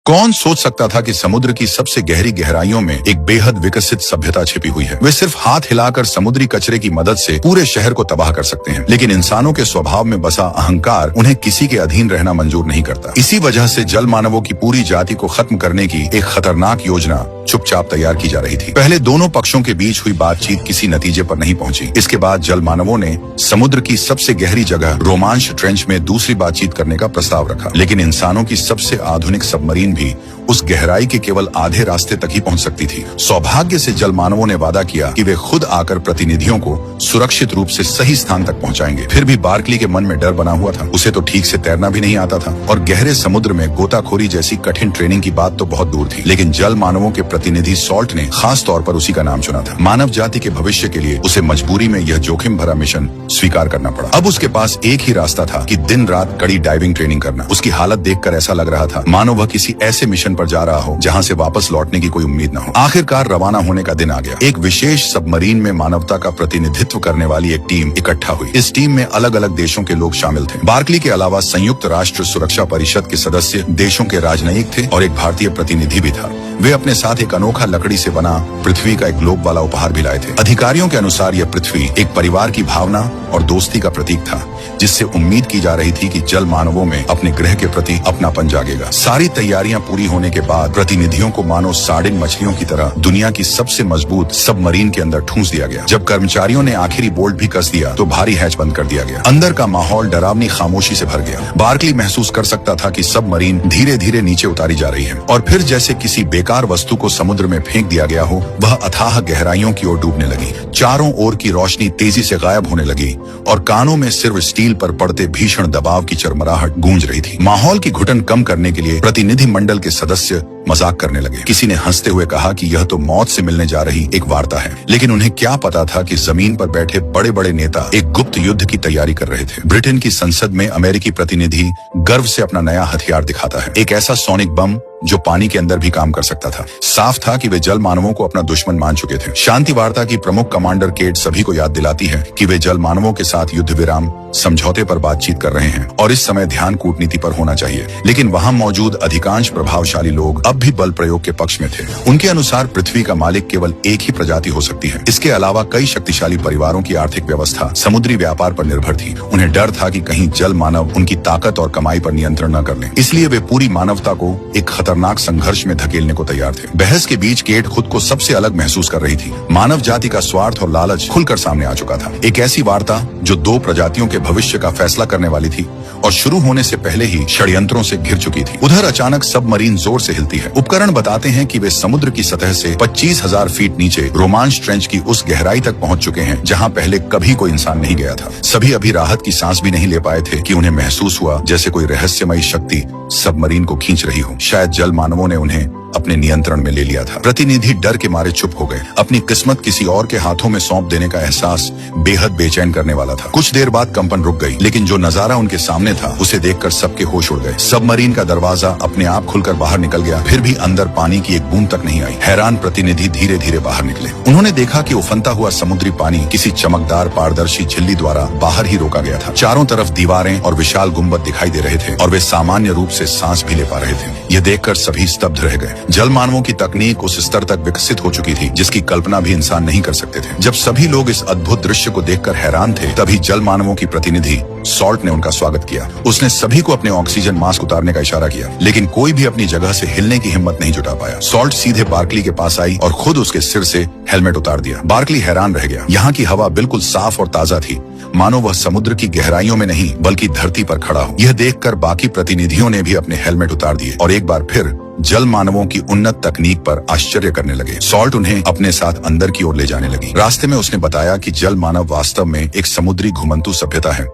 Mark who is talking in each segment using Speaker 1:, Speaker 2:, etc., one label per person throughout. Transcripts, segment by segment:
Speaker 1: कौन सोच सकता था कि समुद्र की सबसे गहरी गहराइयों में एक बेहद विकसित सभ्यता छिपी हुई है। वे सिर्फ हाथ हिलाकर समुद्री कचरे की मदद से पूरे शहर को तबाह कर सकते हैं, लेकिन इंसानों के स्वभाव में बसा अहंकार उन्हें किसी के अधीन रहना मंजूर नहीं करता। इसी वजह से जल मानवों की पूरी जाति को खत्म करने की एक खतरनाक योजना चुपचाप तैयार की जा रही थी। पहले दोनों पक्षों के बीच हुई बातचीत किसी नतीजे पर नहीं पहुंची। इसके बाद जल मानवों ने समुद्र की सबसे गहरी जगह रोमांच ट्रेंच में दूसरी बातचीत करने का प्रस्ताव रखा, लेकिन इंसानों की सबसे आधुनिक सबमरीन भी उस गहराई के केवल आधे रास्ते तक ही पहुंच सकती थी। सौभाग्य से जल मानवों ने वादा किया कि वे खुद आकर प्रतिनिधियों को सुरक्षित रूप से सही स्थान तक पहुंचाएंगे। फिर भी बार्कली के मन में डर बना हुआ था। उसे तो ठीक से तैरना भी नहीं आता था और गहरे समुद्र में गोताखोरी जैसी कठिन ट्रेनिंग की बात तो बहुत दूर थी। लेकिन जल मानवों के प्रतिनिधि सॉल्ट ने खास तौर पर उसी का नाम चुना था। मानव जाति के भविष्य के लिए उसे मजबूरी में यह जोखिम भरा मिशन स्वीकार करना पड़ा। अब उसके पास एक ही रास्ता था कि दिन रात कड़ी डाइविंग ट्रेनिंग करना। उसकी हालत देखकर ऐसा लग रहा था मानो वह किसी ऐसे मिशन पर जा रहा हो जहां से वापस लौटने की कोई उम्मीद न हो। आखिरकार रवाना होने का दिन आ गया। एक विशेष सबमरीन में मानवता का प्रतिनिधित्व करने वाली एक टीम इकट्ठा हुई। इस टीम में अलग अलग देशों के लोग शामिल थे। बार्कली के अलावा संयुक्त राष्ट्र सुरक्षा परिषद के सदस्य, देशों के राजनयिक थे और एक भारतीय प्रतिनिधि भी था। वे अपने साथ एक अनोखा लकड़ी से बना पृथ्वी का एक ग्लोब वाला उपहार भी लाए थे। अधिकारियों के अनुसार यह पृथ्वी एक परिवार की भावना और दोस्ती का प्रतीक था, जिससे उम्मीद की जा रही थी कि जल मानवों में अपने ग्रह के प्रति अपनापन जागेगा। सारी तैयारियां पूरी होने के बाद प्रतिनिधियों को मानो सार्डिन मछलियों की तरह दुनिया की सबसे मजबूत सबमरीन के अंदर ठूंस दिया गया। जब कर्मचारियों ने आखिरी बोल्ट भी कस दिया तो भारी हैच बंद कर दिया गया। अंदर का माहौल डरावनी खामोशी से भर गया। बार्कली महसूस कर सकता था कि सबमरीन धीरे धीरे नीचे उतारी जा रही है और फिर जैसे किसी बेकार वस्तु को समुद्र में फेंक दिया गया हो, वह अथाह गहराइयों की ओर डूबने लगी। चारों ओर की रोशनी तेजी से गायब होने लगी और कानों में सिर्फ स्टील पर पड़ते भीषण दबाव की चरमराहट गूंज रही थी। माहौल की घुटन कम करने के लिए प्रतिनिधि मंडल के सदस्य मजाक करने लगे। किसी ने हंसते हुए कहा कि यह तो मौत से मिलने जा रही एक वार्ता है, लेकिन उन्हें क्या पता था कि जमीन पर बैठे बड़े बड़े नेता एक गुप्त युद्ध की तैयारी कर रहे थे। ब्रिटेन की संसद में अमेरिकी प्रतिनिधि गर्व से अपना नया हथियार दिखाता है, एक ऐसा सोनिक बम जो पानी के अंदर भी काम कर सकता था। साफ था कि वे जल मानवों को अपना दुश्मन मान चुके थे। शांति वार्ता की प्रमुख कमांडर केट सभी को याद दिलाती है कि वे जल मानवों के साथ युद्ध विराम समझौते पर बातचीत कर रहे हैं और इस समय ध्यान कूटनीति पर होना चाहिए। लेकिन वहां मौजूद अधिकांश प्रभावशाली लोग अब भी बल प्रयोग के पक्ष में थे। उनके अनुसार पृथ्वी का मालिक केवल एक ही प्रजाति हो सकती है। इसके अलावा कई शक्तिशाली परिवारों की आर्थिक व्यवस्था समुद्री व्यापार पर निर्भर थी। उन्हें डर था कि कहीं जल मानव उनकी ताकत और कमाई पर नियंत्रण न कर लें। इसलिए वे पूरी मानवता को एक खतरनाक संघर्ष में धकेलने को तैयार थे। बहस के बीच केट खुद को सबसे अलग महसूस कर रही थी। मानव जाति का स्वार्थ और लालच खुलकर सामने आ चुका था। एक ऐसी वार्ता जो दो प्रजातियों के भविष्य का फैसला करने वाली थी और शुरू होने से पहले ही षड्यंत्रों से घिर चुकी थी। उधर अचानक सबमरीन जोर से हिलती है। उपकरण बताते हैं कि वे समुद्र की सतह से 25,000 फीट नीचे रोमांच ट्रेंच की उस गहराई तक पहुंच चुके हैं जहां पहले कभी कोई इंसान नहीं गया था। सभी अभी राहत की सांस भी नहीं ले पाए थे कि उन्हें महसूस हुआ जैसे कोई रहस्यमयी शक्ति सबमरीन को खींच रही हो। शायद जल मानवों ने उन्हें अपने नियंत्रण में ले लिया था। प्रतिनिधि डर के मारे चुप हो गए। अपनी किस्मत किसी और के हाथों में सौंप देने का एहसास बेहद बेचैन करने वाला था। कुछ देर बाद कंपन रुक गई, लेकिन जो नजारा उनके सामने था उसे देखकर सबके होश उड़ गए। सबमरीन का दरवाजा अपने आप खुलकर बाहर निकल गया, फिर भी अंदर पानी की एक बूंद तक नहीं आई। हैरान प्रतिनिधि धीरे धीरे बाहर निकले। उन्होंने देखा कि उफनता हुआ समुद्री पानी किसी चमकदार पारदर्शी झिल्ली द्वारा बाहर ही रोका गया था। चारों तरफ दीवारें और विशाल गुंबद दिखाई दे रहे थे और वे सामान्य रूप से सांस भी ले पा रहे थे। यह देखकर सभी स्तब्ध रह गए। जल मानवों की तकनीक उस स्तर तक विकसित हो चुकी थी जिसकी कल्पना भी इंसान नहीं कर सकते थे। जब सभी लोग इस अद्भुत दृश्य को देखकर हैरान थे, तभी जल मानवों की प्रतिनिधि सॉल्ट ने उनका स्वागत किया। उसने सभी को अपने ऑक्सीजन मास्क उतारने का इशारा किया, लेकिन कोई भी अपनी जगह से हिलने की हिम्मत नहीं जुटा पाया। सॉल्ट सीधे बार्कली के पास आई और खुद उसके सिर से हेलमेट उतार दिया। बार्कली हैरान रह गया। यहाँ की हवा बिल्कुल साफ और ताजा थी, मानो वह समुद्र की गहराइयों में नहीं बल्कि धरती पर खड़ा हो। यह देखकर बाकी प्रतिनिधियों ने भी अपने हेलमेट उतार दिए और एक बार फिर जल मानवों की उन्नत तकनीक पर आश्चर्य करने लगे। सॉल्ट उन्हें अपने साथ अंदर की ओर ले जाने लगी। रास्ते में उसने बताया कि जल मानव वास्तव में एक समुद्री घुमंतु सभ्यता है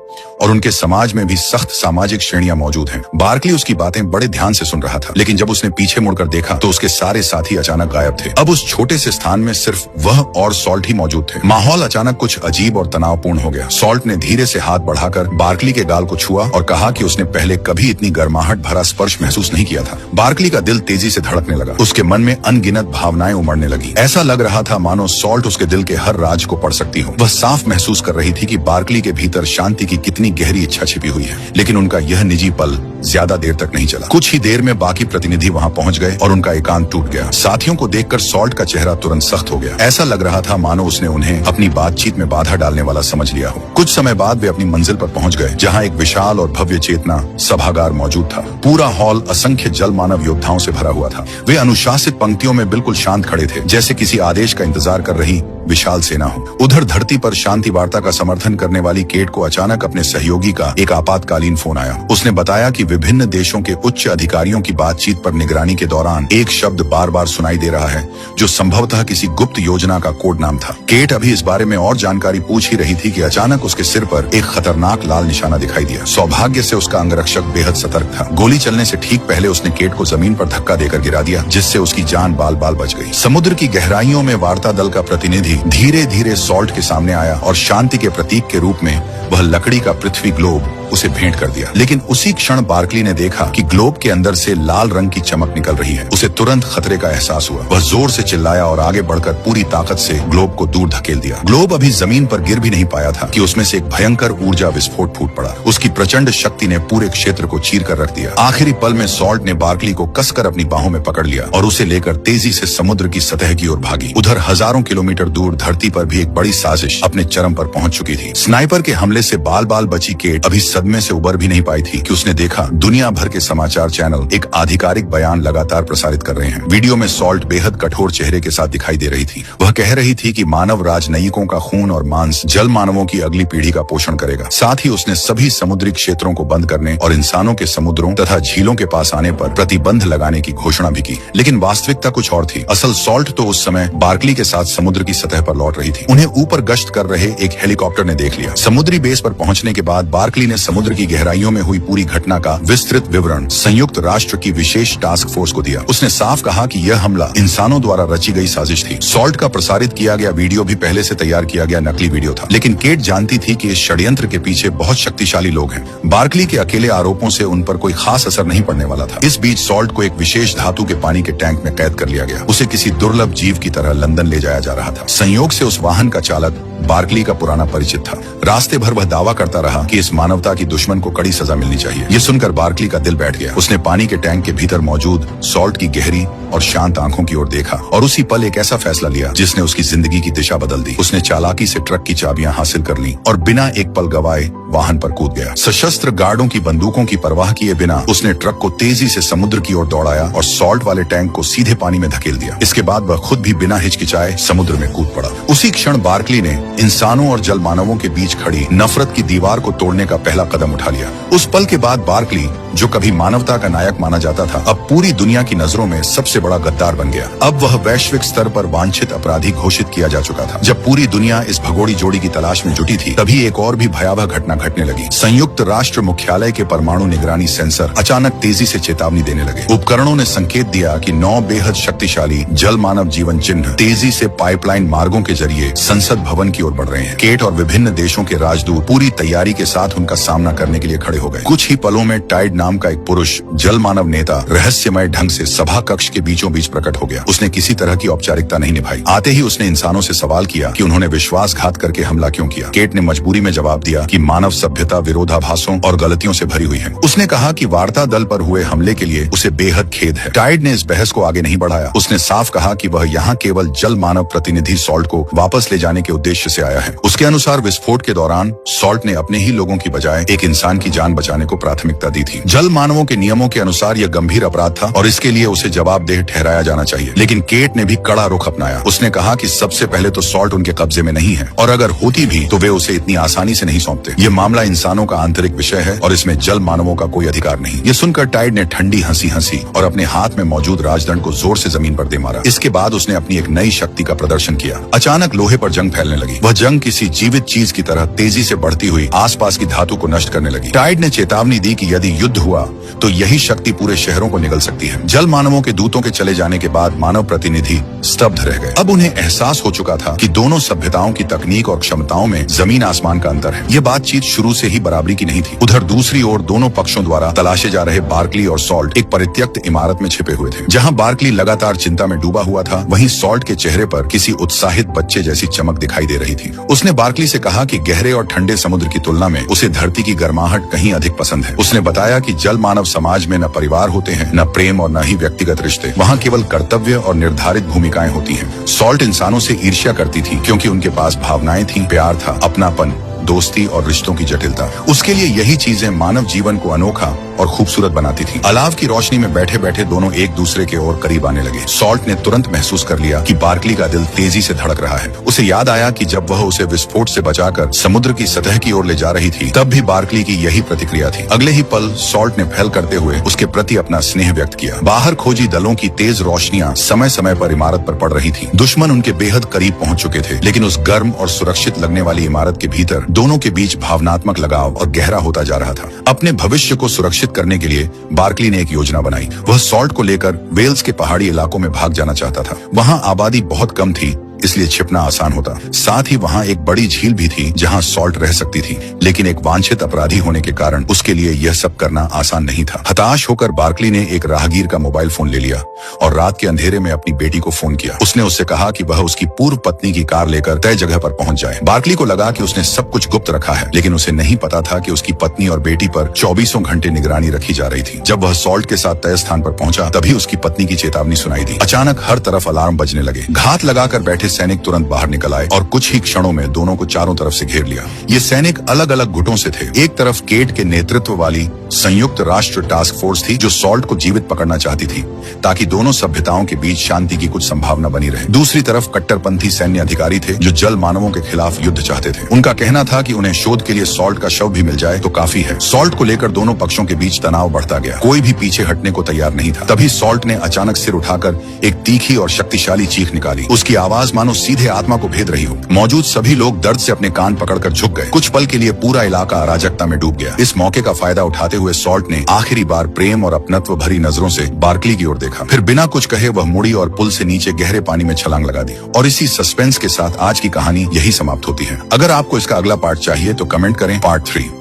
Speaker 1: और उनके समाज में भी सख्त सामाजिक श्रेणियां मौजूद हैं। बार्कली उसकी बातें बड़े ध्यान से सुन रहा था, लेकिन जब उसने पीछे मुड़कर देखा तो उसके सारे साथी अचानक गायब थे। अब उस छोटे से स्थान में सिर्फ वह और सॉल्ट ही मौजूद थे। माहौल अचानक कुछ अजीब और तनावपूर्ण हो गया। सॉल्ट ने धीरे से हाथ बढ़ाकर बार्कली के गाल को छुआ और कहा कि उसने पहले कभी इतनी गर्माहट भरा स्पर्श महसूस नहीं किया था। बार्कली का दिल तेजी से धड़कने लगा। उसके मन में अनगिनत भावनाएं उमड़ने लगी। ऐसा लग रहा था मानो सॉल्ट उसके दिल के हर राज को पढ़ सकती हो। वह साफ महसूस कर रही थी कि बार्कली के भीतर शांति की कितनी गहरी इच्छा छिपी हुई है। लेकिन उनका यह निजी पल ज्यादा देर तक नहीं चला। कुछ ही देर में बाकी प्रतिनिधि वहां पहुंच गए और उनका एकांत टूट गया। साथियों को देखकर सॉल्ट का चेहरा तुरंत सख्त हो गया। ऐसा लग रहा था मानो उसने उन्हें अपनी बातचीत में बाधा डालने वाला समझ लिया हो। कुछ समय बाद वे अपनी मंजिल पर पहुंच गए, जहां एक विशाल और भव्य चेतना सभागार मौजूद था। पूरा हॉल असंख्य जल मानव योद्धाओं से भरा हुआ था। वे अनुशासित पंक्तियों में बिल्कुल शांत खड़े थे, जैसे किसी आदेश का इंतजार कर रही विशाल सेना हो। उधर धरती पर शांति वार्ता का समर्थन करने वाली केट को अचानक अपने सहयोगी का एक आपातकालीन फोन आया। उसने बताया कि विभिन्न देशों के उच्च अधिकारियों की बातचीत पर निगरानी के दौरान एक शब्द बार बार सुनाई दे रहा है, जो संभवतः किसी गुप्त योजना का कोड नाम था। केट अभी इस बारे में और जानकारी पूछ ही रही थी कि अचानक उसके सिर पर एक खतरनाक लाल निशाना दिखाई दिया। सौभाग्य से उसका अंगरक्षक बेहद सतर्क था। गोली चलने से ठीक पहले उसने केट को जमीन पर धक्का देकर गिरा दिया, जिससे उसकी जान बाल बाल बच गई। समुद्र की गहराइयों में वार्ता दल का प्रतिनिधि धीरे धीरे सॉल्ट के सामने आया और शांति के प्रतीक के रूप में वह लकड़ी का पृथ्वी ग्लोब उसे भेंट कर दिया। लेकिन उसी क्षण बार्कली ने देखा कि ग्लोब के अंदर से लाल रंग की चमक निकल रही है। उसे तुरंत खतरे का एहसास हुआ। वह जोर से चिल्लाया और आगे बढ़कर पूरी ताकत से ग्लोब को दूर धकेल दिया। ग्लोब अभी जमीन पर गिर भी नहीं पाया था कि उसमें से एक भयंकर ऊर्जा विस्फोट फूट पड़ा। उसकी प्रचंड शक्ति ने पूरे क्षेत्र को चीर कर रख दिया। आखिरी पल में सॉल्ट ने बार्कली को कसकर अपनी बाहों में पकड़ लिया और उसे लेकर तेजी से समुद्र की सतह की ओर भागी। उधर हजारों किलोमीटर दूर धरती पर भी एक बड़ी साजिश अपने चरम पर पहुंच चुकी थी। स्नाइपर के हमले से बाल बाल बची केट अभी सदमे से उबर भी नहीं पाई थी कि उसने देखा दुनिया भर के समाचार चैनल एक आधिकारिक बयान लगातार प्रसारित कर रहे हैं। वीडियो में सॉल्ट बेहद कठोर चेहरे के साथ दिखाई दे रही थी। वह कह रही थी कि मानव राजनयिकों का खून और मांस जल मानवों की अगली पीढ़ी का पोषण करेगा। साथ ही उसने सभी समुद्री क्षेत्रों को बंद करने और इंसानों के समुद्रों तथा झीलों के पास आने पर प्रतिबंध लगाने की घोषणा भी की। लेकिन वास्तविकता कुछ और थी। असल सॉल्ट तो उस समय बार्कली के साथ समुद्र की सतह पर लौट रही थी। उन्हें ऊपर गश्त कर रहे एक हेलीकॉप्टर ने देख लिया। समुद्री बेस पर पहुंचने के बाद बार्कली ने समुद्र की गहराइयों में हुई पूरी घटना का विस्तृत विवरण संयुक्त राष्ट्र की विशेष टास्क फोर्स को दिया। उसने साफ कहा कि यह हमला इंसानों द्वारा रची गई साजिश थी। सॉल्ट का प्रसारित किया गया वीडियो भी पहले से तैयार किया गया नकली वीडियो था। लेकिन केट जानती थी कि इस षड्यंत्र के पीछे बहुत शक्तिशाली लोग हैं। बार्कली के अकेले आरोपों से उन पर कोई खास असर नहीं पड़ने वाला था। इस बीच सॉल्ट को एक विशेष धातु के पानी के टैंक में कैद कर लिया गया। उसे किसी दुर्लभ जीव की तरह लंदन ले जाया जा रहा था। संयोग से उस वाहन का चालक बार्कली का पुराना परिचित था। रास्ते भर वह दावा करता रहा कि इस मानवता की दुश्मन को कड़ी सजा मिलनी चाहिए। ये सुनकर बार्कली का दिल बैठ गया। उसने पानी के टैंक के भीतर मौजूद सॉल्ट की गहरी और शांत आंखों की ओर देखा और उसी पल एक ऐसा फैसला लिया जिसने उसकी जिंदगी की दिशा बदल दी। उसने चालाकी से ट्रक की चाबियां हासिल कर ली और बिना एक पल गवाए वाहन पर कूद गया। सशस्त्र गार्डों की बंदूकों की परवाह किए बिना उसने ट्रक को तेजी से समुद्र की ओर दौड़ाया और सॉल्ट वाले टैंक को सीधे पानी में धकेल दिया। इसके बाद वह खुद भी बिना हिचकिचाए समुद्र में कूद पड़ा। उसी क्षण बार्कली ने इंसानों और जल मानवों के बीच खड़ी नफरत की दीवार को तोड़ने का पहला कदम उठा लिया। उस पल के बाद बार्कली, जो कभी मानवता का नायक माना जाता था, अब पूरी दुनिया की नजरों में सबसे बड़ा गद्दार बन गया। अब वह वैश्विक स्तर पर वांछित अपराधी घोषित किया जा चुका था। जब पूरी दुनिया इस भगोड़ी जोड़ी की तलाश में जुटी थी, तभी एक और भी भयावह घटना घटने लगी। संयुक्त राष्ट्र मुख्यालय के परमाणु निगरानी सेंसर अचानक तेजी से चेतावनी देने लगे। उपकरणों ने संकेत दिया कि 9 बेहद शक्तिशाली जल मानव जीवन चिन्ह तेजी से पाइपलाइन मार्गों के जरिए संसद भवन की ओर बढ़ रहे हैं। केट और विभिन्न देशों के राजदूत पूरी तैयारी के साथ उनका सामना करने के लिए खड़े हो गए। कुछ ही पलों में टाइड नाम का एक पुरुष जल मानव नेता रहस्यमय ढंग से सभा कक्ष के बीचों बीच प्रकट हो गया। उसने किसी तरह की औपचारिकता नहीं निभाई। आते ही उसने इंसानों से सवाल किया कि उन्होंने विश्वासघात करके हमला क्यों किया। केट ने मजबूरी में जवाब दिया कि मानव सभ्यता विरोधाभासों और गलतियों से भरी हुई है। उसने कहा कि वार्ता दल पर हुए हमले के लिए उसे बेहद खेद है। टाइड ने इस बहस को आगे नहीं बढ़ाया। उसने साफ कहा कि वह यहाँ केवल जल मानव प्रतिनिधि सॉल्ट को वापस ले जाने के उद्देश्य से आया है। उसके अनुसार विस्फोट के दौरान सॉल्ट ने अपने ही लोगों की बजाय एक इंसान की जान बचाने को प्राथमिकता दी थी। जल मानवों के नियमों के अनुसार यह गंभीर अपराध था और इसके लिए उसे जवाबदेह ठहराया जाना चाहिए। लेकिन केट ने भी कड़ा रुख अपनाया। उसने कहा कि सबसे पहले तो सॉल्ट उनके कब्जे में नहीं है और अगर होती भी तो वे उसे इतनी आसानी से नहीं सौंपते। ये मामला इंसानों का आंतरिक विषय है और इसमें जल मानवों का कोई अधिकार नहीं। ये सुनकर टाइड ने ठंडी हंसी हंसी और अपने हाथ में मौजूद राजदंड को जोर से जमीन पर दे मारा। इसके बाद उसने अपनी एक नई शक्ति का प्रदर्शन किया। अचानक लोहे पर जंग फैलने लगी। वह जंग किसी जीवित चीज की तरह तेजी से बढ़ती हुई आसपास की धातु को नष्ट करने लगी। टाइड ने चेतावनी दी कि यदि युद्ध हुआ तो यही शक्ति पूरे शहरों को निगल सकती है। जल मानवों के दूतों के चले जाने के बाद मानव प्रतिनिधि स्तब्ध रह गए। अब उन्हें एहसास हो चुका था कि दोनों सभ्यताओं की तकनीक और क्षमताओं में जमीन आसमान का अंतर है। ये बातचीत शुरू से ही बराबरी की नहीं थी। उधर दूसरी ओर दोनों पक्षों द्वारा तलाशे जा रहे बार्कली और सॉल्ट एक परित्यक्त इमारत में छिपे हुए थे। जहां बार्कली लगातार चिंता में डूबा हुआ था, वहीं सॉल्ट के चेहरे पर किसी उत्साहित बच्चे जैसी चमक दिखाई दे रही थी। उसने बार्कली से कहा कि गहरे और ठंडे समुद्र की तुलना में उसे धरती की गर्माहट कहीं अधिक पसंद है। उसने बताया कि जल मानव समाज में न परिवार होते हैं, न प्रेम और न ही व्यक्तिगत रिश्ते। वहाँ केवल कर्तव्य और निर्धारित भूमिकाएं होती हैं। सॉल्ट इंसानों से ईर्ष्या करती थी क्योंकि उनके पास भावनाएं थी, प्यार था, अपनापन, दोस्ती और रिश्तों की जटिलता। उसके लिए यही चीजें मानव जीवन को अनोखा और खूबसूरत बनाती थी। अलाव की रोशनी में बैठे बैठे दोनों एक दूसरे के ओर करीब आने लगे। सॉल्ट ने तुरंत महसूस कर लिया कि बार्कली का दिल तेजी से धड़क रहा है। उसे याद आया कि जब वह उसे विस्फोट से बचाकर समुद्र की सतह की ओर ले जा रही थी, तब भी बार्कली की यही प्रतिक्रिया थी। अगले ही पल सॉल्ट ने फैल करते हुए उसके प्रति अपना स्नेह व्यक्त किया। बाहर खोजी दलों की तेज रोशनियां समय समय पर इमारत पर पड़ रही थी। दुश्मन उनके बेहद करीब पहुंच चुके थे, लेकिन उस गर्म और सुरक्षित लगने वाली इमारत के भीतर दोनों के बीच भावनात्मक लगाव और गहरा होता जा रहा था। अपने भविष्य को सुरक्षित करने के लिए बार्कली ने एक योजना बनाई। वह सॉल्ट को लेकर वेल्स के पहाड़ी इलाकों में भाग जाना चाहता था। वहां आबादी बहुत कम थी, इसलिए छिपना आसान होता। साथ ही वहाँ एक बड़ी झील भी थी जहाँ सॉल्ट रह सकती थी, लेकिन एक वांछित अपराधी होने के कारण उसके लिए यह सब करना आसान नहीं था। हताश होकर बार्कली ने एक राहगीर का मोबाइल फोन ले लिया और रात के अंधेरे में अपनी बेटी को फोन किया। उसने उससे कहा कि वह उसकी पूर्व पत्नी की कार लेकर तय जगह पर पहुंच जाए। बार्कली को लगा कि उसने सब कुछ गुप्त रखा है, लेकिन उसे नहीं पता था कि उसकी पत्नी और बेटी पर 24 घंटे निगरानी रखी जा रही थी। जब वह सॉल्ट के साथ तय स्थान पर पहुंचा, तभी उसकी पत्नी की चेतावनी सुनाई दी। अचानक हर तरफ अलार्म बजने लगे। घात लगाकर बैठे सैनिक तुरंत बाहर निकल आए और कुछ ही क्षणों में दोनों को चारों तरफ से घेर लिया। ये सैनिक अलग अलग गुटों से थे। एक तरफ केट के नेतृत्व वाली संयुक्त राष्ट्र टास्क फोर्स थी जो सॉल्ट को जीवित पकड़ना चाहती थी ताकि दोनों सभ्यताओं के बीच शांति की कुछ संभावना बनी रहे। दूसरी तरफ कट्टरपंथी सैन्य अधिकारी थे जो जल मानवों के खिलाफ युद्ध चाहते थे। उनका कहना था कि उन्हें शोध के लिए सॉल्ट का शव भी मिल जाए तो काफी है। सॉल्ट को लेकर दोनों पक्षों के बीच तनाव बढ़ता गया। कोई भी पीछे हटने को तैयार नहीं था। तभी सॉल्ट ने अचानक सिर उठाकर एक तीखी और शक्तिशाली चीख निकाली। उसकी आवाज मानो सीधे आत्मा को भेद रही हो। मौजूद सभी लोग दर्द से अपने कान पकड़कर झुक गए। कुछ पल के लिए पूरा इलाका अराजकता में डूब गया। इस मौके का फायदा उठाते हुए सॉल्ट ने आखिरी बार प्रेम और अपनत्व भरी नजरों से बार्कली की ओर देखा। फिर बिना कुछ कहे वह मुड़ी और पुल से नीचे गहरे पानी में छलांग लगा दी। और इसी सस्पेंस के साथ आज की कहानी यही समाप्त होती है। अगर आपको इसका अगला पार्ट चाहिए तो कमेंट करें पार्ट 3।